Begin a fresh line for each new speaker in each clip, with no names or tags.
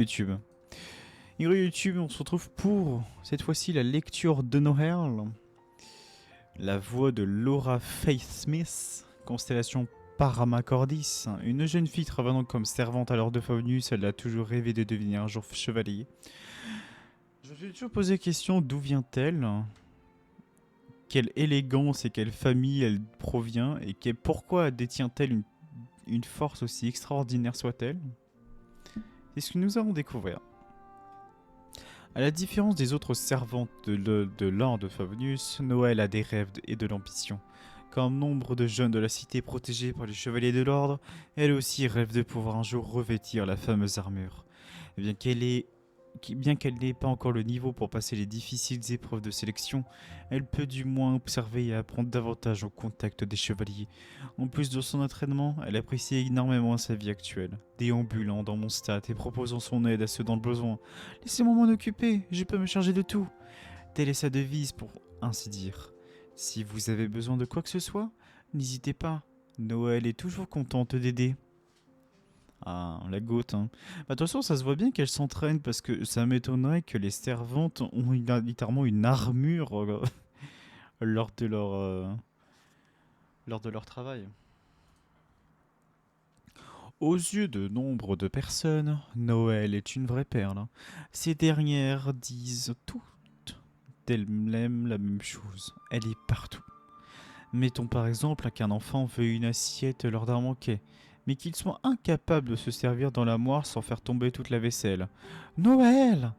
YouTube. YouTube, on se retrouve pour cette fois-ci la lecture de Noël. La voix de Laura Faith Smith, constellation Paramacordis. Une jeune fille travaillant comme servante à l'ordre de Faunus, elle a toujours rêvé de devenir un jour chevalier. Je me suis toujours posé la question, d'où vient-elle? Quelle élégance et quelle famille elle provient? Et pourquoi détient-elle une force aussi extraordinaire soit-elle? C'est ce que nous allons découvrir. À la différence des autres servantes de l'ordre de Favonius, Noël a des rêves et de l'ambition. Comme nombre de jeunes de la cité protégés par les chevaliers de l'ordre, elle aussi rêve de pouvoir un jour revêtir la fameuse armure. Et bien qu'elle n'ait pas encore le niveau pour passer les difficiles épreuves de sélection, elle peut du moins observer et apprendre davantage au contact des chevaliers. En plus de son entraînement, elle apprécie énormément sa vie actuelle, déambulant dans Mondstadt et proposant son aide à ceux dans le besoin. Laissez-moi m'en occuper, je peux me charger de tout. Telle est sa devise, pour ainsi dire. Si vous avez besoin de quoi que ce soit, n'hésitez pas. Noël est toujours contente d'aider. Ah, la goutte, hein. Bah, de toute façon, ça se voit bien qu'elle s'entraîne parce que ça m'étonnerait que les servantes ont littéralement une armure lors de leur travail. Aux yeux de nombre de personnes, Noël est une vraie perle. Ces dernières disent toutes d'elles-mêmes la même chose. Elle est partout. Mettons par exemple qu'un enfant veuille une assiette lors d'un banquet, mais qu'il soit incapable de se servir dans la moire sans faire tomber toute la vaisselle. Noël!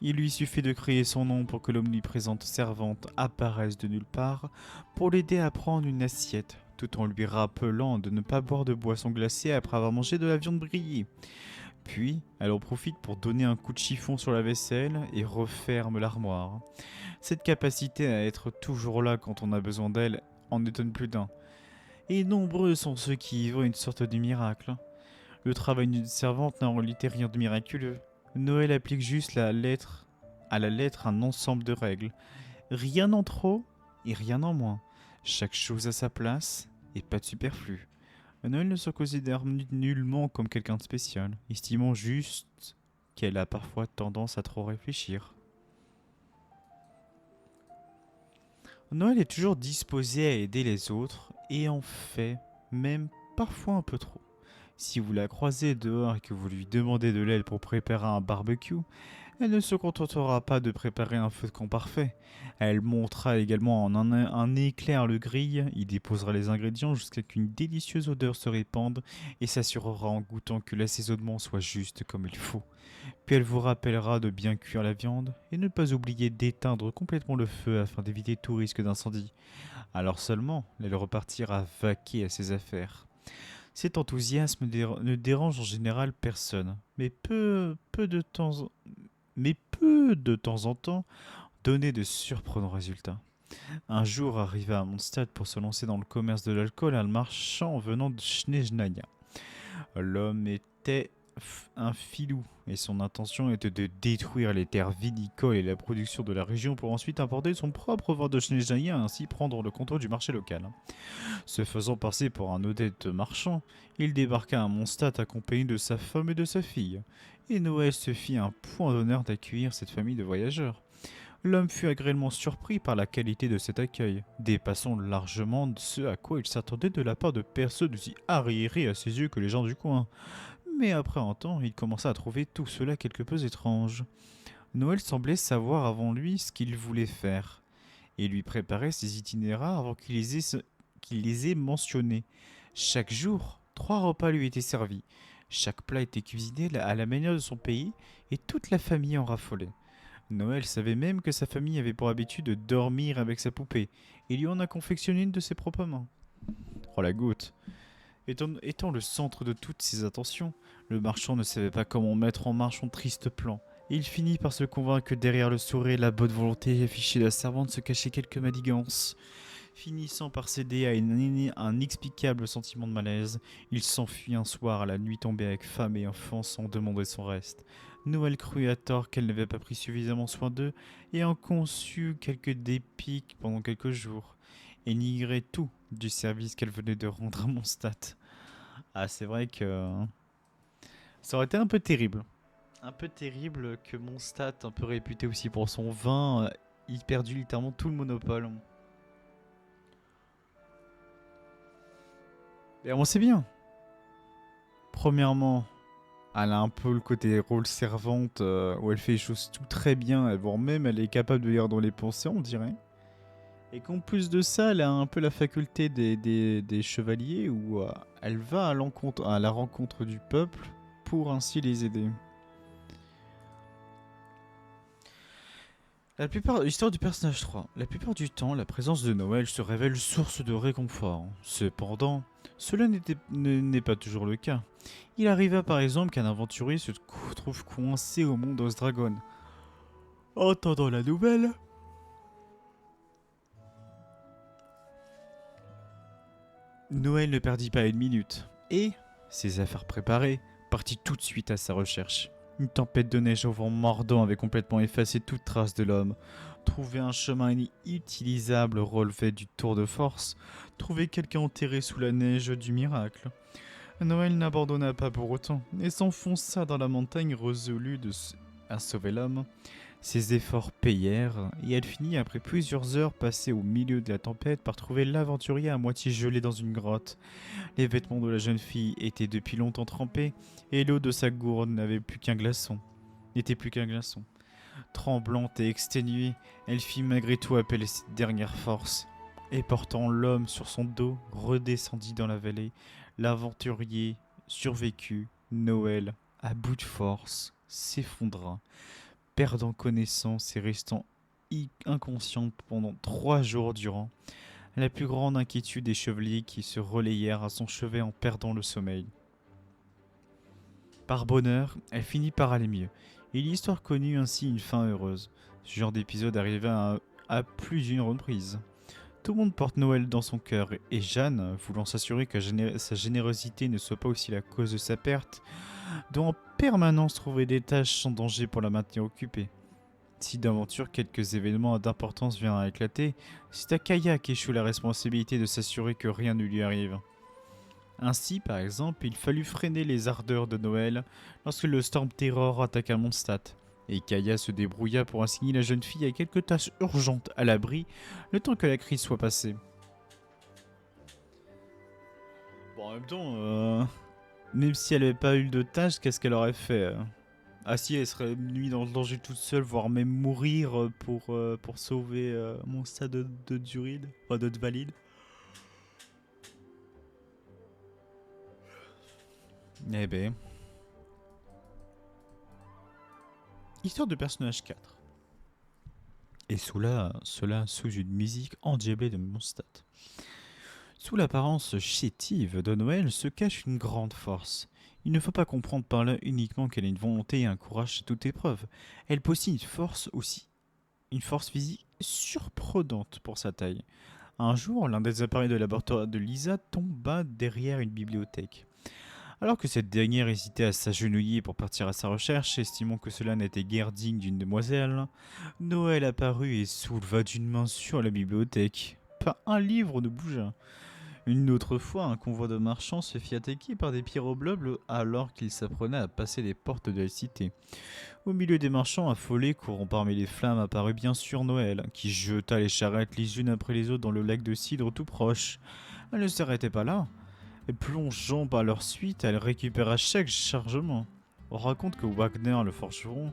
Il lui suffit de crier son nom pour que l'omniprésente servante apparaisse de nulle part pour l'aider à prendre une assiette, tout en lui rappelant de ne pas boire de boisson glacée après avoir mangé de la viande grillée. Puis, elle en profite pour donner un coup de chiffon sur la vaisselle et referme l'armoire. Cette capacité à être toujours là quand on a besoin d'elle en étonne plus d'un. Et nombreux sont ceux qui y voient une sorte de miracle. Le travail d'une servante n'a en réalité rien de miraculeux. Noël applique juste à la lettre un ensemble de règles. Rien en trop et rien en moins. Chaque chose à sa place et pas de superflu. Noël ne se considère nullement comme quelqu'un de spécial, estimant juste qu'elle a parfois tendance à trop réfléchir. Noël est toujours disposée à aider les autres et en fait même parfois un peu trop. Si vous la croisez dehors et que vous lui demandez de l'aide pour préparer un barbecue, elle ne se contentera pas de préparer un feu de camp parfait. Elle montera également en un éclair le grill, y déposera les ingrédients jusqu'à qu'une délicieuse odeur se répande et s'assurera en goûtant que l'assaisonnement soit juste comme il faut. Puis elle vous rappellera de bien cuire la viande et ne pas oublier d'éteindre complètement le feu afin d'éviter tout risque d'incendie. Alors seulement, elle repartira vaquer à ses affaires. Cet enthousiasme ne dérange en général personne, mais peu de temps en temps, donnait de surprenants résultats. Un jour arriva à Mondstadt pour se lancer dans le commerce de l'alcool un marchand venant de Schneiznaya. L'homme était un filou et son intention était de détruire les terres vinicoles et la production de la région pour ensuite importer son propre vin de Schneiznaya et ainsi prendre le contrôle du marché local. Se faisant passer pour un honnête marchand, il débarqua à Mondstadt accompagné de sa femme et de sa fille, et Noël se fit un point d'honneur d'accueillir cette famille de voyageurs. L'homme fut agréablement surpris par la qualité de cet accueil, dépassant largement ce à quoi il s'attendait de la part de personnes aussi arriérées à ses yeux que les gens du coin. Mais après un temps, il commença à trouver tout cela quelque peu étrange. Noël semblait savoir avant lui ce qu'il voulait faire, et lui préparait ses itinéraires avant qu'il les ait mentionnés. Chaque jour, 3 repas lui étaient servis. Chaque plat était cuisiné à la manière de son pays, et toute la famille en raffolait. Noël savait même que sa famille avait pour habitude de dormir avec sa poupée, et lui en a confectionné une de ses propres mains. Oh la goutte! Étant le centre de toutes ses attentions, le marchand ne savait pas comment mettre en marche son triste plan. Et il finit par se convaincre que derrière le sourire et la bonne volonté affichée de la servante se cachait quelques manigances. Finissant par céder à un inexplicable sentiment de malaise, il s'enfuit un soir à la nuit tombée avec femme et enfants sans demander son reste. Noël crut à tort qu'elle n'avait pas pris suffisamment soin d'eux et en conçut quelques dépits pendant quelques jours, et nigrait tout du service qu'elle venait de rendre à Mondstadt. Ah, c'est vrai que ça aurait été un peu terrible. un peu terrible que Mondstadt, un peu réputé aussi pour son vin, il perdu littéralement tout le monopole. Et on sait bien. Premièrement, elle a un peu le côté rôle servante où elle fait les choses tout très bien, voire même elle est capable de lire dans les pensées, on dirait. Et qu'en plus de ça, elle a un peu la faculté des chevaliers où elle va à la rencontre du peuple pour ainsi les aider. L'histoire du personnage 3. La plupart du temps, la présence de Noël se révèle source de réconfort. Cependant, cela n'est pas toujours le cas. Il arriva par exemple qu'un aventurier se trouve coincé au mont Dragon. Entendant la nouvelle, Noël ne perdit pas une minute et, ses affaires préparées, partit tout de suite à sa recherche. Une tempête de neige au vent mordant avait complètement effacé toute trace de l'homme. Trouver un chemin inutilisable relevait du tour de force. Trouver quelqu'un enterré sous la neige du miracle. Noël n'abandonna pas pour autant et s'enfonça dans la montagne résolue à sauver l'homme. Ses efforts payèrent et elle finit après plusieurs heures passées au milieu de la tempête par trouver l'aventurier à moitié gelé dans une grotte. Les vêtements de la jeune fille étaient depuis longtemps trempés et l'eau de sa gourde n'était plus qu'un glaçon. Tremblante et exténuée, elle fit malgré tout appel à ses dernières forces. Et portant l'homme sur son dos, redescendit dans la vallée. L'aventurier survécut. Noël, à bout de force, s'effondra, perdant connaissance et restant inconsciente pendant 3 jours durant. La plus grande inquiétude des chevaliers qui se relayèrent à son chevet en perdant le sommeil. Par bonheur, elle finit par aller mieux, et l'histoire connut ainsi une fin heureuse. Ce genre d'épisode arriva à plus d'une reprise. Tout le monde porte Noël dans son cœur, et Jeanne, voulant s'assurer que sa générosité ne soit pas aussi la cause de sa perte, doit en permanence trouver des tâches sans danger pour la maintenir occupée. Si d'aventure quelques événements d'importance viennent à éclater, c'est à Kaya qu'échoue la responsabilité de s'assurer que rien ne lui arrive. Ainsi, par exemple, il fallut freiner les ardeurs de Noël lorsque le Storm Terror attaqua Mondstadt, et Kaya se débrouilla pour assigner la jeune fille à quelques tâches urgentes à l'abri, le temps que la crise soit passée. Bon, en même temps, même si elle n'avait pas eu de tâches, qu'est-ce qu'elle aurait fait Ah si, elle serait mise dans le danger toute seule, voire même mourir pour sauver Mondstadt de Durid, enfin de Dvalid. Eh ben. Histoire de personnage 4. Et cela sous une musique endiablée de Mondstadt. Sous l'apparence chétive de Noël se cache une grande force. Il ne faut pas comprendre par là uniquement qu'elle a une volonté et un courage à toute épreuve. Elle possède une force physique surprenante pour sa taille. Un jour, l'un des appareils de laboratoire de Lisa tomba derrière une bibliothèque. Alors que cette dernière hésitait à s'agenouiller pour partir à sa recherche, estimant que cela n'était guère digne d'une demoiselle, Noël apparut et souleva d'une main sur la bibliothèque. Pas un livre ne bougea. Une autre fois, un convoi de marchands se fit attaquer par des pyroblobes alors qu'ils s'apprenaient à passer les portes de la cité. Au milieu des marchands affolés, courant parmi les flammes, apparut bien sûr Noël, qui jeta les charrettes les unes après les autres dans le lac de cidre tout proche. Elle ne s'arrêtait pas là. Et plongeant par leur suite, elle récupéra chaque chargement. On raconte que Wagner, le forgeron,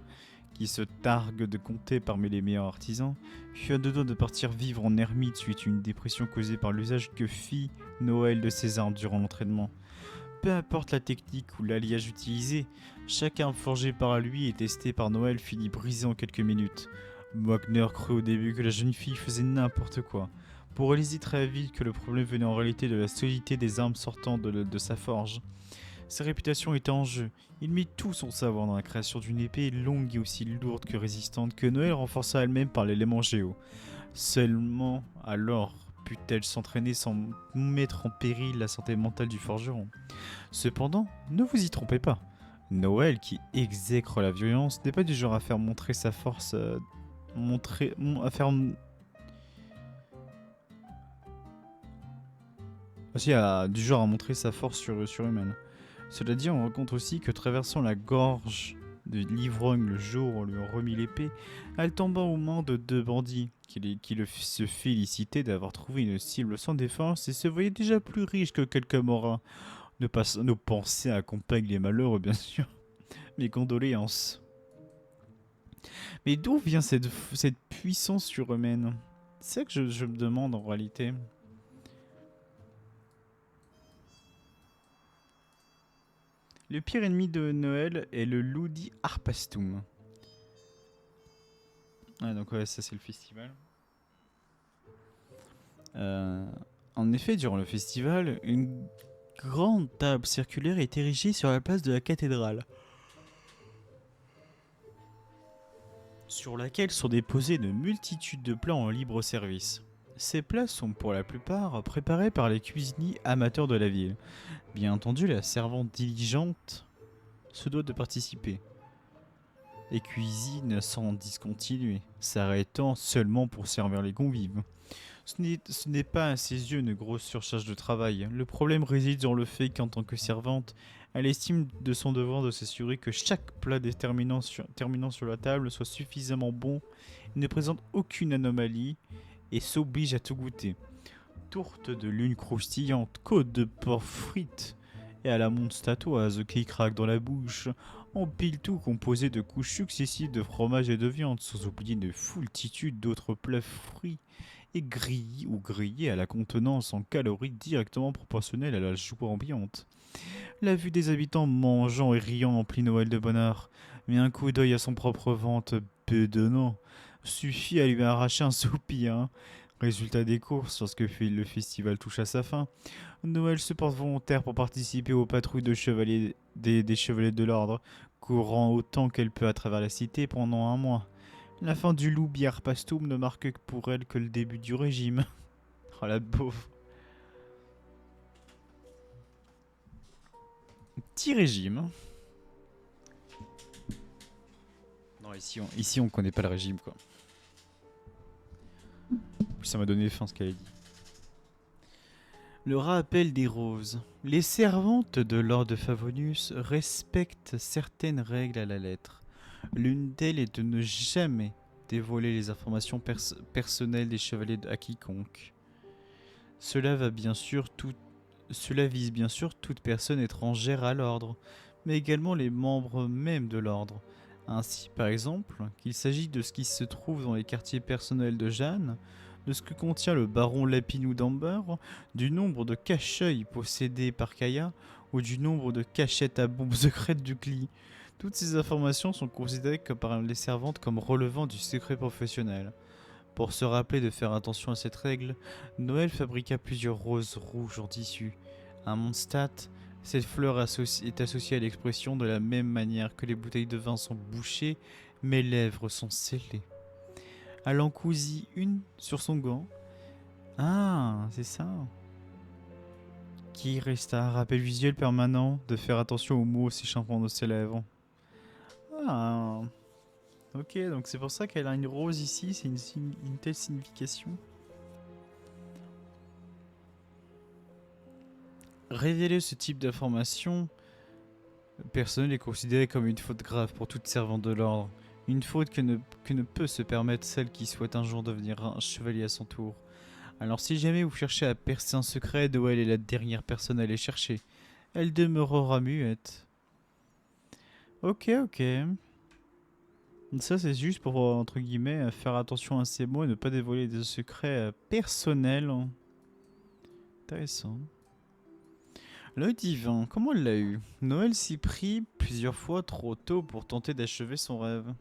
qui se targue de compter parmi les meilleurs artisans, fut à deux doigts de partir vivre en ermite suite à une dépression causée par l'usage que fit Noël de ses armes durant l'entraînement. Peu importe la technique ou l'alliage utilisé, chaque arme forgée par lui et testée par Noël finit brisée en quelques minutes. Wagner crut au début que la jeune fille faisait n'importe quoi, pour réaliser très vite que le problème venait en réalité de la solidité des armes sortant de sa forge. Sa réputation était en jeu. Il mit tout son savoir dans la création d'une épée longue et aussi lourde que résistante que Noël renforça elle-même par l'élément géo. Seulement alors put-elle s'entraîner sans mettre en péril la santé mentale du forgeron. Cependant, ne vous y trompez pas. Noël, qui exècre la violence, n'est pas du genre à faire montrer sa force... du genre à montrer sa force surhumaine. Cela dit, on rencontre aussi que traversant la gorge de l'ivrogne le jour où on lui a remis l'épée, elle tomba aux mains de deux bandits se félicitaient d'avoir trouvé une cible sans défense et se voyaient déjà plus riches que quelques morins. Nos pensées accompagnent les malheureux, bien sûr. Mes condoléances. Mais d'où vient cette puissance surhumaine? C'est ça que je me demande en réalité. Le pire ennemi de Noël est le Ludi Harpastum. Ah donc ouais, ça c'est le festival. Euh, En effet, durant le festival, une grande table circulaire est érigée sur la place de la cathédrale, sur laquelle sont déposés une multitude de plats en libre service. Ces plats sont pour la plupart préparés par les cuisiniers amateurs de la ville. Bien entendu, la servante diligente se doit de participer et cuisine sans discontinuer, s'arrêtant seulement pour servir les convives. Ce n'est pas à ses yeux une grosse surcharge de travail. Le problème réside dans le fait qu'en tant que servante, elle estime de son devoir de s'assurer que chaque plat terminant sur la table soit suffisamment bon, ne présente aucune anomalie et s'oblige à tout goûter. Tourte de lune croustillante, côte de porc frite et à la monte statoise qui craque dans la bouche, empile tout composé de couches successives de fromage et de viande, sans oublier une foultitude d'autres plats frits et grillés à la contenance en calories directement proportionnelle à la joie ambiante. La vue des habitants mangeant et riant emplit Noël de bonheur, mais un coup d'œil à son propre ventre bedonnant suffit à lui arracher un soupir, hein. Résultat des courses, lorsque le festival touche à sa fin, Noël se porte volontaire pour participer aux patrouilles de chevaliers des chevaliers de l'ordre, courant autant qu'elle peut à travers la cité pendant un mois. La fin du loup bière pastoum ne marque pour elle que le début du régime. Oh la pauvre. Petit régime. Non, ici on connaît pas le régime quoi. Ça m'a donné faim ce qu'elle a dit. Le rappel des roses. Les servantes de Lord Favonius respectent certaines règles à la lettre. L'une d'elles est de ne jamais dévoiler les informations personnelles des chevaliers à quiconque. Cela vise bien sûr toute personne étrangère à l'ordre, mais également les membres même de l'ordre. Ainsi, par exemple, qu'il s'agit de ce qui se trouve dans les quartiers personnels de Jeanne, de ce que contient le baron Lapinou d'Amber, du nombre de cache-œils possédés par Kaya, ou du nombre de cachettes à bombes secrètes du CLI. Toutes ces informations sont considérées par les servantes comme relevant du secret professionnel. Pour se rappeler de faire attention à cette règle, Noël fabriqua plusieurs roses rouges en tissu. À Mondstadt, cette fleur est associée à l'expression de la même manière que les bouteilles de vin sont bouchées, mes lèvres sont scellées. Elle en cousit une sur son gant. Ah, c'est ça. Qui resta un rappel visuel permanent de faire attention aux mots s'échappant de ses lèvres. Ah, ok, donc c'est pour ça qu'elle a une rose ici, c'est une telle signification. Révéler ce type d'information personnelle est considéré comme une faute grave pour toute servante de l'ordre. Une faute que ne peut se permettre celle qui souhaite un jour devenir un chevalier à son tour. Alors si jamais vous cherchez à percer un secret, Noël est la dernière personne à aller chercher. Elle demeurera muette. Ok. Ça c'est juste pour, entre guillemets, faire attention à ces mots et ne pas dévoiler des secrets personnels. Intéressant. L'œil divin, comment elle l'a eu? Noël s'y prit plusieurs fois trop tôt pour tenter d'achever son rêve.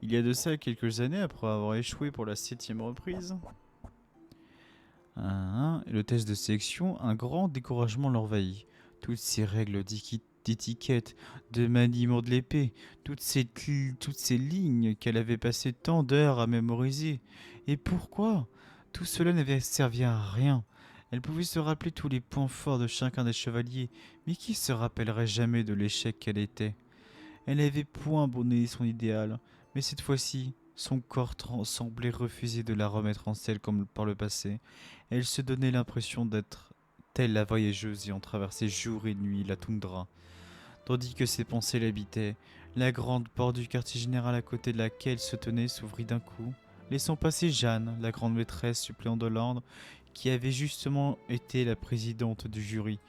Il y a de ça quelques années, après avoir échoué pour la 7ème reprise. Le test de sélection, un grand découragement l'envahit. Toutes ces règles d'étiquette, de maniement de l'épée, toutes ces lignes qu'elle avait passé tant d'heures à mémoriser. Et pourquoi? Tout cela n'avait servi à rien. Elle pouvait se rappeler tous les points forts de chacun des chevaliers, mais qui se rappellerait jamais de l'échec qu'elle était? Elle n'avait point abandonné son idéal, mais cette fois-ci, son corps semblait refuser de la remettre en selle comme par le passé. Elle se donnait l'impression d'être telle la voyageuse ayant traversé jour et nuit la toundra, tandis que ses pensées l'habitaient. La grande porte du quartier général à côté de laquelle se tenait s'ouvrit d'un coup, laissant passer Jeanne, la grande maîtresse suppléante de l'ordre, qui avait justement été la présidente du jury.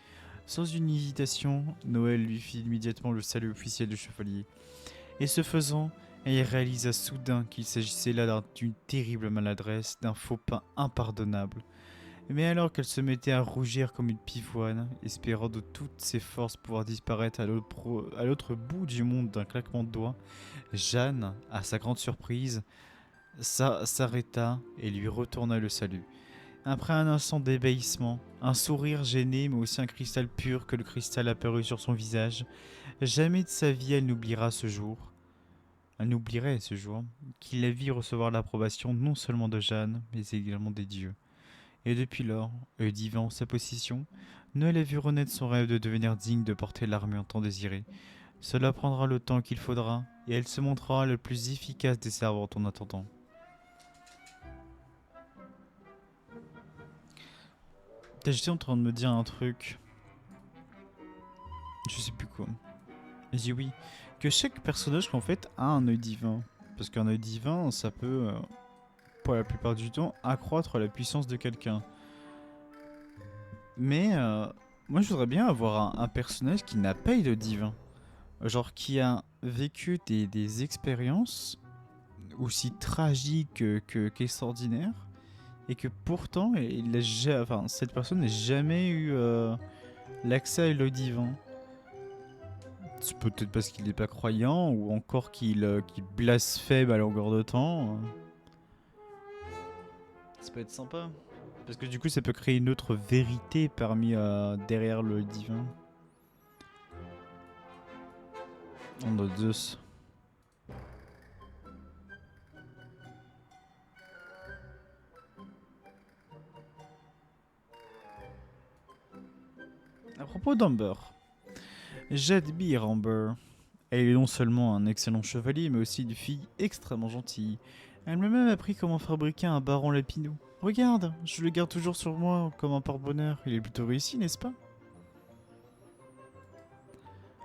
Sans une hésitation, Noël lui fit immédiatement le salut officiel du chevalier. Et ce faisant, elle réalisa soudain qu'il s'agissait là d'une terrible maladresse, d'un faux pas impardonnable. Mais alors qu'elle se mettait à rougir comme une pivoine, espérant de toutes ses forces pouvoir disparaître à l'autre bout du monde d'un claquement de doigts, Jeanne, à sa grande surprise, s'arrêta et lui retourna le salut. Après un instant d'ébahissement, un sourire gêné mais aussi un cristal pur que le cristal apparut sur son visage, jamais de sa vie elle n'oubliera ce jour. Elle n'oublierait ce jour qu'il la vit recevoir l'approbation non seulement de Jeanne, mais également des dieux. Et depuis lors, eux divin sa possession, Noël a vu renaître son rêve de devenir digne de porter l'armure tant désirée. Cela prendra le temps qu'il faudra, et elle se montrera le plus efficace des servantes en attendant. J'étais en train de me dire un truc, je sais plus quoi. J'ai dit oui, que chaque personnage en fait a un œil divin. Parce qu'un œil divin, ça peut, pour la plupart du temps, accroître la puissance de quelqu'un. Mais moi je voudrais bien avoir un personnage qui n'a pas eu de divin. Genre qui a vécu des expériences aussi tragiques qu'extraordinaires. Et que pourtant, cette personne n'a jamais eu l'accès à l'œil divin. C'est peut-être parce qu'il n'est pas croyant ou encore qu'il blasphème à longueur de temps. Ça peut être sympa. Parce que du coup, ça peut créer une autre vérité derrière le divin. On a Zeus. À propos d'Amber, j'admire Amber. Elle est non seulement un excellent chevalier, mais aussi une fille extrêmement gentille. Elle m'a même appris comment fabriquer un baron lapinou. Regarde, je le garde toujours sur moi comme un porte-bonheur. Il est plutôt réussi, n'est-ce pas?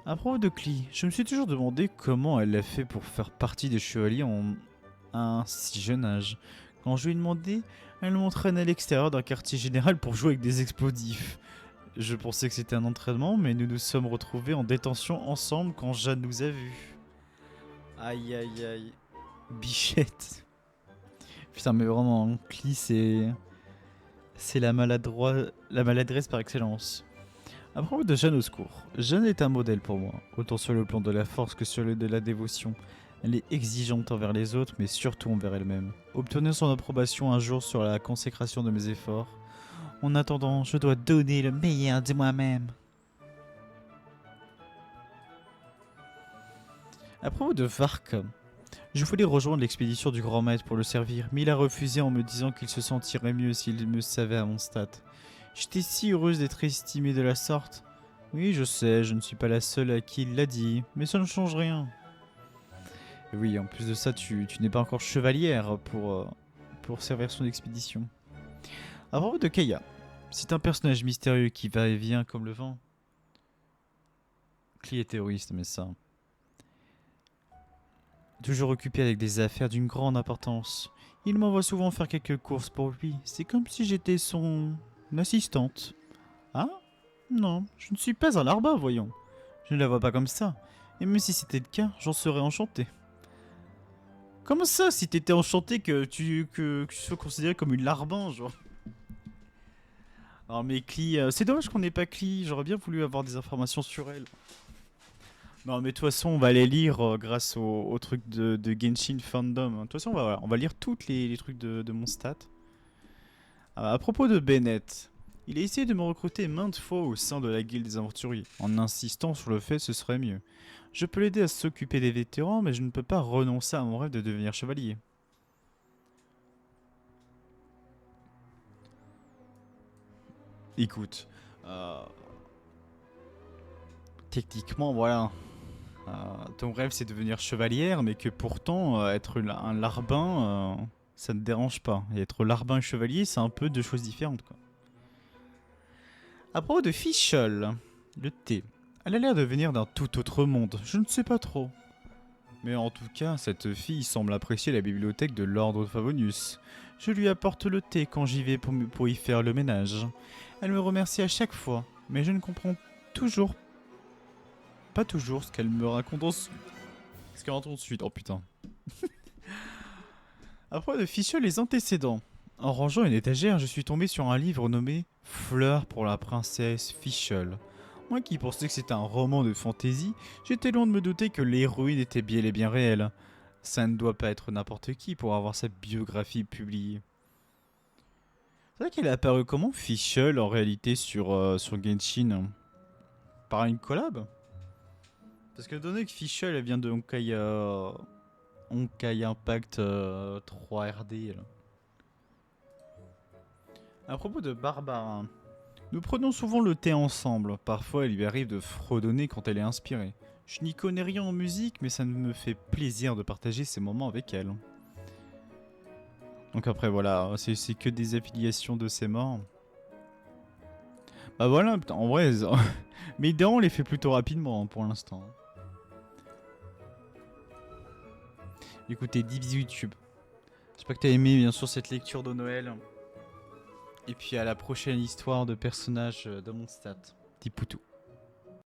À propos de Klee, je me suis toujours demandé comment elle a fait pour faire partie des chevaliers à un si jeune âge. Quand je lui ai demandé, elle m'entraîne à l'extérieur d'un quartier général pour jouer avec des explosifs. Je pensais que c'était un entraînement, mais nous nous sommes retrouvés en détention ensemble quand Jeanne nous a vus. Aïe aïe aïe. Bichette. Putain, mais vraiment, Klee, c'est la maladresse par excellence. À propos de Jeanne au secours, Jeanne est un modèle pour moi, autant sur le plan de la force que sur le de la dévotion. Elle est exigeante envers les autres, mais surtout envers elle-même. Obtenir son approbation un jour sur la consécration de mes efforts. En attendant, je dois donner le meilleur de moi-même. À propos de Vark, je voulais rejoindre l'expédition du Grand Maître pour le servir, mais il a refusé en me disant qu'il se sentirait mieux s'il me savait à mon stade. J'étais si heureuse d'être estimée de la sorte. Oui, je sais, je ne suis pas la seule à qui il l'a dit, mais ça ne change rien. Et oui, en plus de ça, tu n'es pas encore chevalière pour servir son expédition. À propos de Kaya, c'est un personnage mystérieux qui va et vient comme le vent. Klee est terroriste, mais ça. Toujours occupé avec des affaires d'une grande importance. Il m'envoie souvent faire quelques courses pour lui. C'est comme si j'étais son assistante. Ah? Non, je ne suis pas un larbin, voyons. Je ne la vois pas comme ça. Et même si c'était le cas, j'en serais enchanté. Comment ça, si t'étais enchanté que tu sois considéré comme une larbin, genre? Alors mais Klee, c'est dommage qu'on n'ait pas Klee, j'aurais bien voulu avoir des informations sur elle. Non mais de toute façon on va les lire grâce au truc de Genshin Fandom. De toute façon on va lire tous les trucs de mon stat. À propos de Bennett, il a essayé de me recruter maintes fois au sein de la guilde des aventuriers, en insistant sur le fait que ce serait mieux. Je peux l'aider à s'occuper des vétérans, mais je ne peux pas renoncer à mon rêve de devenir chevalier. Écoute, techniquement voilà, ton rêve c'est devenir chevalière, mais que pourtant être un larbin, ça ne te dérange pas. Et être larbin et chevalier, c'est un peu deux choses différentes, quoi. À propos de Fischl, le thé. Elle a l'air de venir d'un tout autre monde, je ne sais pas trop. Mais en tout cas, cette fille semble apprécier la bibliothèque de l'ordre Favonius. Je lui apporte le thé quand j'y vais pour y faire le ménage. Elle me remercie à chaque fois, mais je ne comprends toujours pas toujours ce qu'elle me raconte ensuite. Ce qu'elle raconte ensuite, oh putain. Après de ficher les antécédents. En rangeant une étagère, je suis tombé sur un livre nommé Fleurs pour la princesse Fischl. Moi qui pensais que c'était un roman de fantasy, j'étais loin de me douter que l'héroïne était bien et bien réelle. Ça ne doit pas être n'importe qui pour avoir sa biographie publiée. C'est vrai qu'elle est apparue comment Fischl en réalité sur Genshin? Par une collab? Parce que donné que Fischl elle vient de Honkai Impact 3RD. Là. À propos de Barbara, nous prenons souvent le thé ensemble. Parfois, il lui arrive de fredonner quand elle est inspirée. Je n'y connais rien en musique, mais ça me fait plaisir de partager ces moments avec elle. Donc après, voilà, c'est que des affiliations de ces morts. Bah voilà, putain, en vrai, mais évidemment, on les fait plutôt rapidement hein, pour l'instant. Écoutez, 10 bisous YouTube. J'espère que t'as aimé, bien sûr, cette lecture de Noël. Et puis à la prochaine histoire de personnage de Mondstadt. Petit poutou.